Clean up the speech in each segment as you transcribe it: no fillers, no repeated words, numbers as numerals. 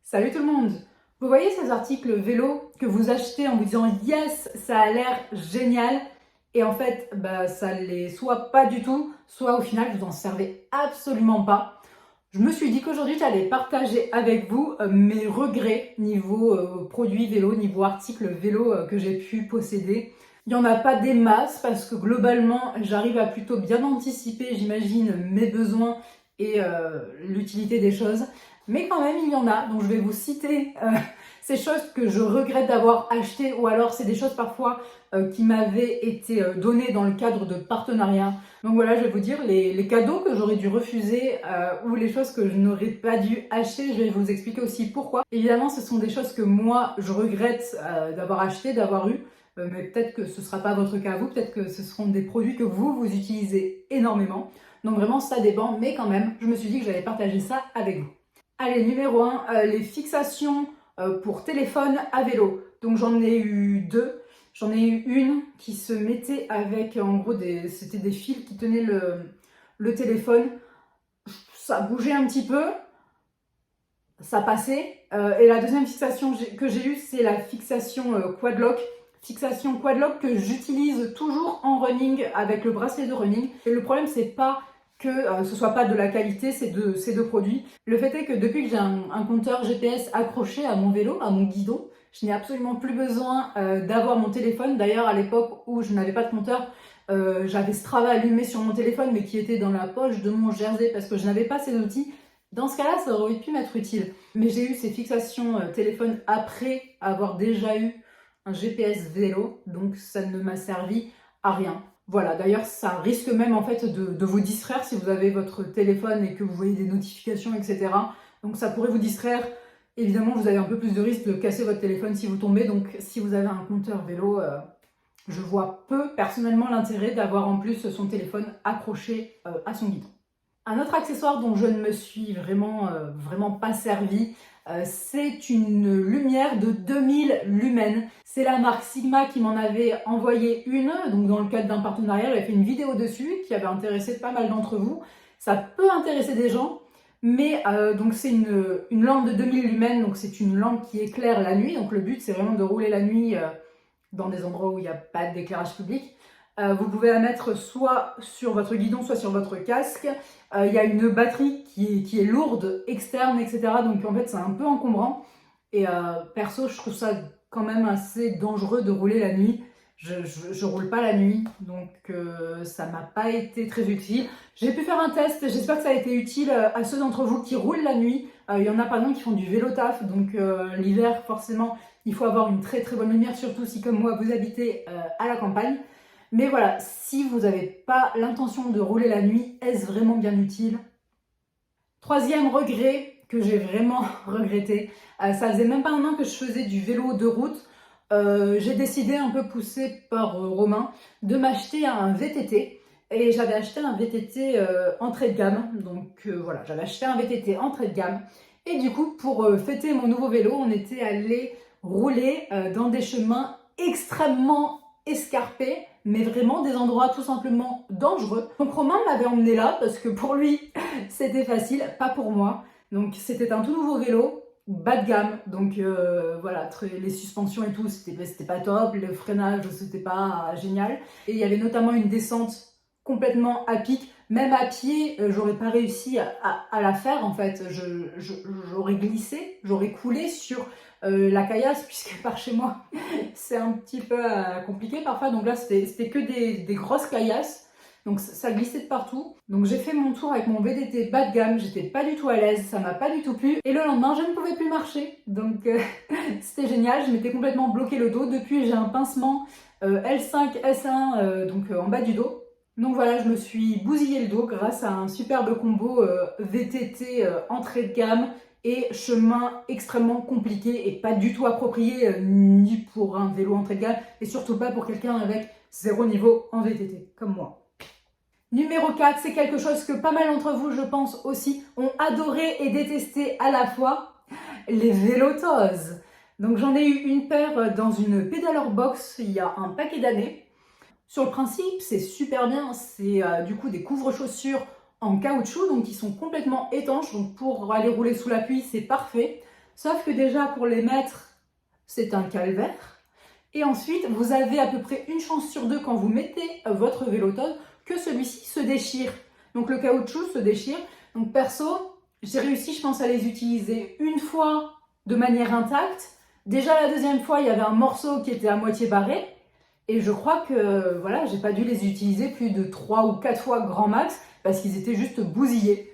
Salut tout le monde! Vous voyez ces articles vélo que vous achetez en vous disant yes, ça a l'air génial et en fait, ça l'est soit pas du tout, soit au final vous en servez absolument pas. Je me suis dit qu'aujourd'hui j'allais partager avec vous mes regrets niveau produits vélo, niveau articles vélo que j'ai pu posséder. Il n'y en a pas des masses parce que globalement j'arrive à plutôt bien anticiper, j'imagine, mes besoins et l'utilité des choses. Mais quand même, il y en a, donc je vais vous citer ces choses que je regrette d'avoir achetées ou alors c'est des choses parfois qui m'avaient été données dans le cadre de partenariats. Donc voilà, je vais vous dire les cadeaux que j'aurais dû refuser ou les choses que je n'aurais pas dû acheter. Je vais vous expliquer aussi pourquoi. Évidemment, ce sont des choses que moi, je regrette d'avoir acheté, d'avoir eu. Mais peut-être que ce ne sera pas votre cas à vous, peut-être que ce seront des produits que vous utilisez énormément. Donc vraiment, ça dépend, mais quand même, je me suis dit que j'allais partager ça avec vous. Allez, numéro 1, les fixations pour téléphone à vélo. Donc j'en ai eu deux. J'en ai eu une qui se mettait avec, en gros, c'était des fils qui tenaient le téléphone. Ça bougeait un petit peu, ça passait. Et la deuxième fixation que j'ai eue, c'est la fixation quadlock. Fixation quadlock que j'utilise toujours en running avec le bracelet de running. Et le problème, c'est pas que ce soit pas de la qualité ces deux produits. Le fait est que depuis que j'ai un compteur GPS accroché à mon vélo, à mon guidon, je n'ai absolument plus besoin d'avoir mon téléphone. D'ailleurs, à l'époque où je n'avais pas de compteur, j'avais Strava allumé sur mon téléphone, mais qui était dans la poche de mon jersey parce que je n'avais pas ces outils. Dans ce cas-là, ça aurait pu m'être utile. Mais j'ai eu ces fixations téléphone après avoir déjà eu un GPS vélo, donc ça ne m'a servi à rien. Voilà, d'ailleurs, ça risque même en fait de vous distraire si vous avez votre téléphone et que vous voyez des notifications, etc. Donc ça pourrait vous distraire. Évidemment, vous avez un peu plus de risque de casser votre téléphone si vous tombez. Donc si vous avez un compteur vélo, je vois peu personnellement l'intérêt d'avoir en plus son téléphone accroché à son guidon. Un autre accessoire dont je ne me suis vraiment pas servi, c'est une lumière de 2000 lumens. C'est la marque Sigma qui m'en avait envoyé une, donc dans le cadre d'un partenariat, j'avais fait une vidéo dessus qui avait intéressé pas mal d'entre vous. Ça peut intéresser des gens, mais donc c'est une lampe de 2000 lumens, donc c'est une lampe qui éclaire la nuit. Donc le but c'est vraiment de rouler la nuit dans des endroits où il n'y a pas d'éclairage public. Vous pouvez la mettre soit sur votre guidon, soit sur votre casque. Il y a une batterie qui est lourde, externe, etc. Donc en fait, c'est un peu encombrant. Et perso, je trouve ça quand même assez dangereux de rouler la nuit. Je roule pas la nuit, donc ça m'a pas été très utile. J'ai pu faire un test, j'espère que ça a été utile à ceux d'entre vous qui roulent la nuit. Il y en a par exemple qui font du vélo taf, donc l'hiver, forcément, il faut avoir une très très bonne lumière, surtout si comme moi, vous habitez à la campagne. Mais voilà, si vous n'avez pas l'intention de rouler la nuit, est-ce vraiment bien utile? Troisième regret que j'ai vraiment regretté, ça faisait même pas un an que je faisais du vélo de route. J'ai décidé, un peu poussée par Romain, de m'acheter un VTT. Et j'avais acheté un VTT entrée de gamme. Donc voilà, j'avais acheté un VTT entrée de gamme. Et du coup, pour fêter mon nouveau vélo, on était allé rouler dans des chemins extrêmement escarpés, mais vraiment des endroits tout simplement dangereux. Donc Romain m'avait emmené là parce que pour lui c'était facile, pas pour moi. Donc c'était un tout nouveau vélo, bas de gamme, donc voilà, les suspensions et tout c'était pas top, le freinage c'était pas génial. Et il y avait notamment une descente complètement à pic. Même à pied, j'aurais pas réussi à la faire en fait. J'aurais glissé, j'aurais coulé sur la caillasse, puisque par chez moi, c'est un petit peu compliqué parfois. Donc là, c'était que des grosses caillasses. Donc ça glissait de partout. Donc j'ai fait mon tour avec mon VTT bas de gamme. J'étais pas du tout à l'aise, ça m'a pas du tout plu. Et le lendemain, je ne pouvais plus marcher. Donc c'était génial, je m'étais complètement bloqué le dos. Depuis, j'ai un pincement L5, S1, donc en bas du dos. Donc voilà, je me suis bousillé le dos grâce à un superbe combo VTT entrée de gamme et chemin extrêmement compliqué et pas du tout approprié ni pour un vélo entrée de gamme et surtout pas pour quelqu'un avec 0 niveau en VTT comme moi. Numéro 4, c'est quelque chose que pas mal d'entre vous, je pense aussi, ont adoré et détesté à la fois, les vélotoses. Donc j'en ai eu une paire dans une pédaleur box il y a un paquet d'années. Sur le principe, c'est super bien, c'est du coup des couvre-chaussures en caoutchouc, donc qui sont complètement étanches, donc pour aller rouler sous la pluie, c'est parfait. Sauf que déjà, pour les mettre, c'est un calvaire. Et ensuite, vous avez à peu près une chance sur deux quand vous mettez votre vélo Todd que celui-ci se déchire. Donc le caoutchouc se déchire. Donc perso, j'ai réussi, je pense, à les utiliser une fois de manière intacte. Déjà la deuxième fois, il y avait un morceau qui était à moitié barré. Et je crois que voilà, j'ai pas dû les utiliser plus de 3 ou 4 fois grand max parce qu'ils étaient juste bousillés.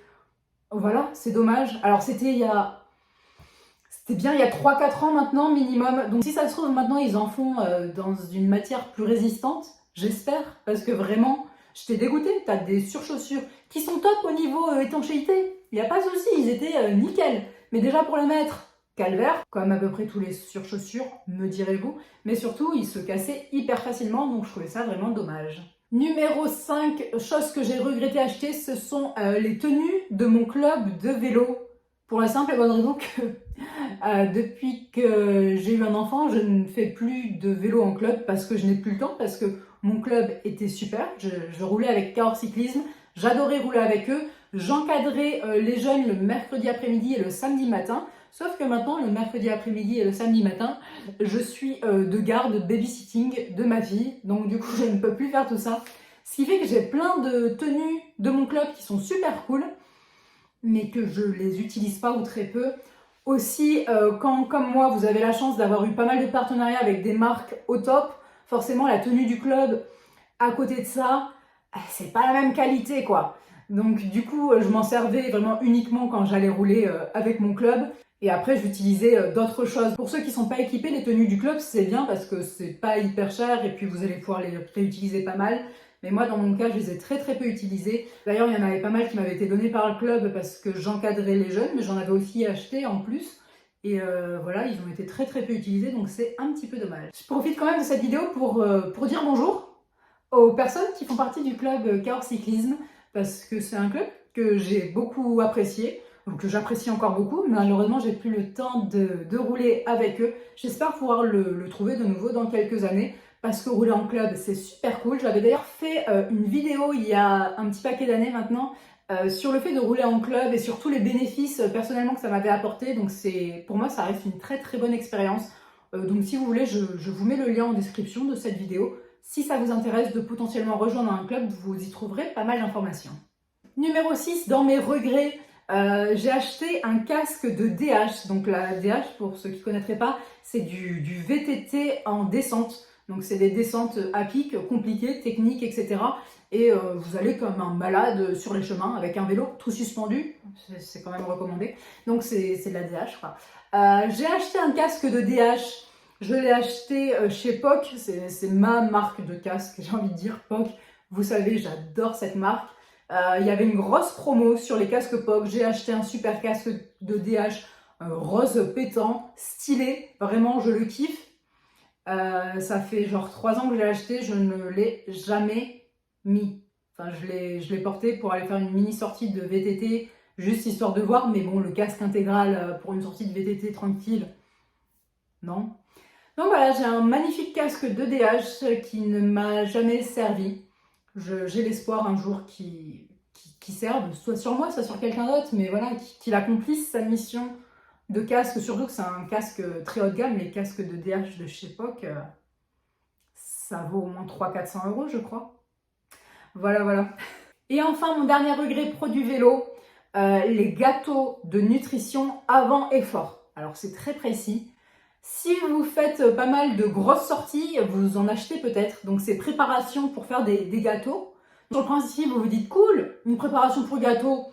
Voilà, c'est dommage. Alors c'était bien il y a 3-4 ans maintenant minimum. Donc si ça se trouve maintenant ils en font dans une matière plus résistante, j'espère. Parce que vraiment, j'étais dégoûtée. T'as des surchaussures qui sont top au niveau étanchéité. Il n'y a pas de souci, ils étaient nickel. Mais déjà pour les mettre, calvaire, comme à peu près tous les surchaussures, me direz-vous. Mais surtout, ils se cassaient hyper facilement, donc je trouvais ça vraiment dommage. Numéro 5, chose que j'ai regretté acheter, ce sont les tenues de mon club de vélo. Pour la simple et bonne raison que depuis que j'ai eu un enfant, je ne fais plus de vélo en club parce que je n'ai plus le temps, parce que mon club était super. Je roulais avec Cahors Cyclisme, j'adorais rouler avec eux. J'encadrais les jeunes le mercredi après-midi et le samedi matin. Sauf que maintenant, le mercredi après-midi et le samedi matin, je suis de garde babysitting de ma fille. Donc du coup, je ne peux plus faire tout ça. Ce qui fait que j'ai plein de tenues de mon club qui sont super cool, mais que je les utilise pas ou très peu. Aussi, quand, comme moi, vous avez la chance d'avoir eu pas mal de partenariats avec des marques au top, forcément, la tenue du club, à côté de ça, c'est pas la même qualité, quoi. Donc, du coup, je m'en servais vraiment uniquement quand j'allais rouler avec mon club. Et après, j'utilisais d'autres choses. Pour ceux qui sont pas équipés, les tenues du club, c'est bien parce que c'est pas hyper cher et puis vous allez pouvoir les réutiliser pas mal. Mais moi, dans mon cas, je les ai très très peu utilisés. D'ailleurs, il y en avait pas mal qui m'avaient été donnés par le club parce que j'encadrais les jeunes, mais j'en avais aussi acheté en plus. Et voilà, ils ont été très très peu utilisés, donc c'est un petit peu dommage. Je profite quand même de cette vidéo pour dire bonjour aux personnes qui font partie du club Cahors Cyclisme, parce que c'est un club que j'ai beaucoup apprécié, donc que j'apprécie encore beaucoup. Malheureusement, j'ai plus le temps de rouler avec eux. J'espère pouvoir le trouver de nouveau dans quelques années, parce que rouler en club, c'est super cool. J'avais d'ailleurs fait une vidéo il y a un petit paquet d'années maintenant, sur le fait de rouler en club et sur tous les bénéfices personnellement que ça m'avait apporté. Donc pour moi, ça reste une très très bonne expérience. Donc si vous voulez, je vous mets le lien en description de cette vidéo. Si ça vous intéresse de potentiellement rejoindre un club, vous y trouverez pas mal d'informations. Numéro 6, dans mes regrets, j'ai acheté un casque de DH. Donc la DH, pour ceux qui ne connaîtraient pas, c'est du VTT en descente. Donc c'est des descentes à pic, compliquées, techniques, etc. Et vous allez comme un malade sur les chemins avec un vélo tout suspendu. C'est quand même recommandé. Donc c'est de la DH, quoi. J'ai acheté un casque de DH. Je l'ai acheté chez POC, c'est ma marque de casque, j'ai envie de dire POC. Vous savez, j'adore cette marque. Il y avait une grosse promo sur les casques POC. J'ai acheté un super casque de DH rose pétant, stylé. Vraiment, je le kiffe. Ça fait genre 3 ans que je l'ai acheté, je ne l'ai jamais mis. Enfin, je l'ai porté pour aller faire une mini sortie de VTT, juste histoire de voir. Mais bon, le casque intégral pour une sortie de VTT tranquille, non. Donc voilà, j'ai un magnifique casque de DH qui ne m'a jamais servi. J'ai l'espoir un jour qu'il serve, soit sur moi, soit sur quelqu'un d'autre, mais voilà, qu'il accomplisse sa mission de casque. Surtout que c'est un casque très haut de gamme, les casques de DH de chez POC, ça vaut au moins 300-400 euros, je crois. Voilà, voilà. Et enfin, mon dernier regret produit vélo, les gâteaux de nutrition avant effort. Alors c'est très précis. Si vous faites pas mal de grosses sorties, vous en achetez peut-être. Donc c'est préparation pour faire des gâteaux. Sur le principe, vous vous dites cool, une préparation pour gâteau.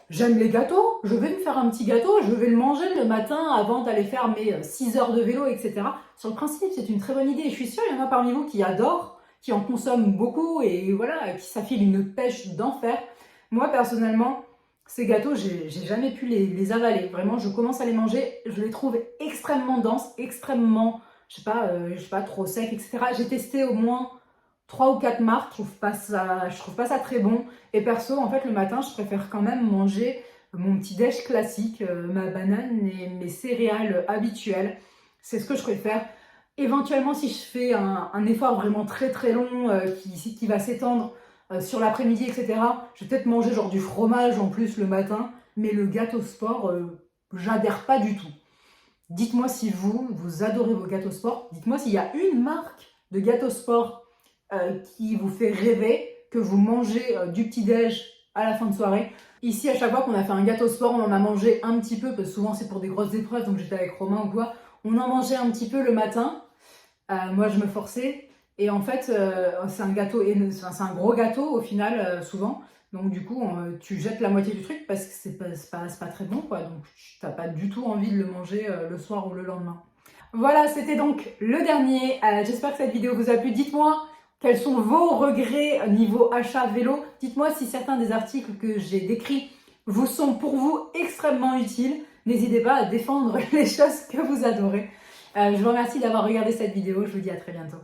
J'aime les gâteaux, je vais me faire un petit gâteau, je vais le manger le matin avant d'aller faire mes 6 heures de vélo, etc. Sur le principe, c'est une très bonne idée. Et je suis sûre, il y en a parmi vous qui adorent, qui en consomment beaucoup et voilà, qui s'affilent une pêche d'enfer. Moi, personnellement, ces gâteaux, j'ai jamais pu les avaler. Vraiment, je commence à les manger, je les trouve extrêmement denses, extrêmement, je sais pas, trop secs, etc. J'ai testé au moins 3 ou 4 marques, je trouve pas ça très bon. Et perso, en fait, le matin, je préfère quand même manger mon petit déj classique, ma banane et mes céréales habituelles. C'est ce que je préfère. Éventuellement, si je fais un effort vraiment très très long qui va s'étendre sur l'après-midi, etc., je vais peut-être manger genre du fromage en plus le matin. Mais le gâteau sport, j'adhère pas du tout. Dites-moi si vous adorez vos gâteaux sport. Dites-moi s'il y a une marque de gâteaux sport qui vous fait rêver, que vous mangez du petit-déj à la fin de soirée. Ici, à chaque fois qu'on a fait un gâteau sport, on en a mangé un petit peu, parce que souvent c'est pour des grosses épreuves, donc j'étais avec Romain ou quoi. On en mangeait un petit peu le matin. Moi, je me forçais. Et en fait, c'est un gâteau, enfin, c'est un gros gâteau au final, souvent. Donc du coup, tu jettes la moitié du truc parce que c'est pas très bon, quoi. Donc tu n'as pas du tout envie de le manger le soir ou le lendemain. Voilà, c'était donc le dernier. J'espère que cette vidéo vous a plu. Dites-moi quels sont vos regrets niveau achat vélo. Dites-moi si certains des articles que j'ai décrits vous sont pour vous extrêmement utiles. N'hésitez pas à défendre les choses que vous adorez. Je vous remercie d'avoir regardé cette vidéo. Je vous dis à très bientôt.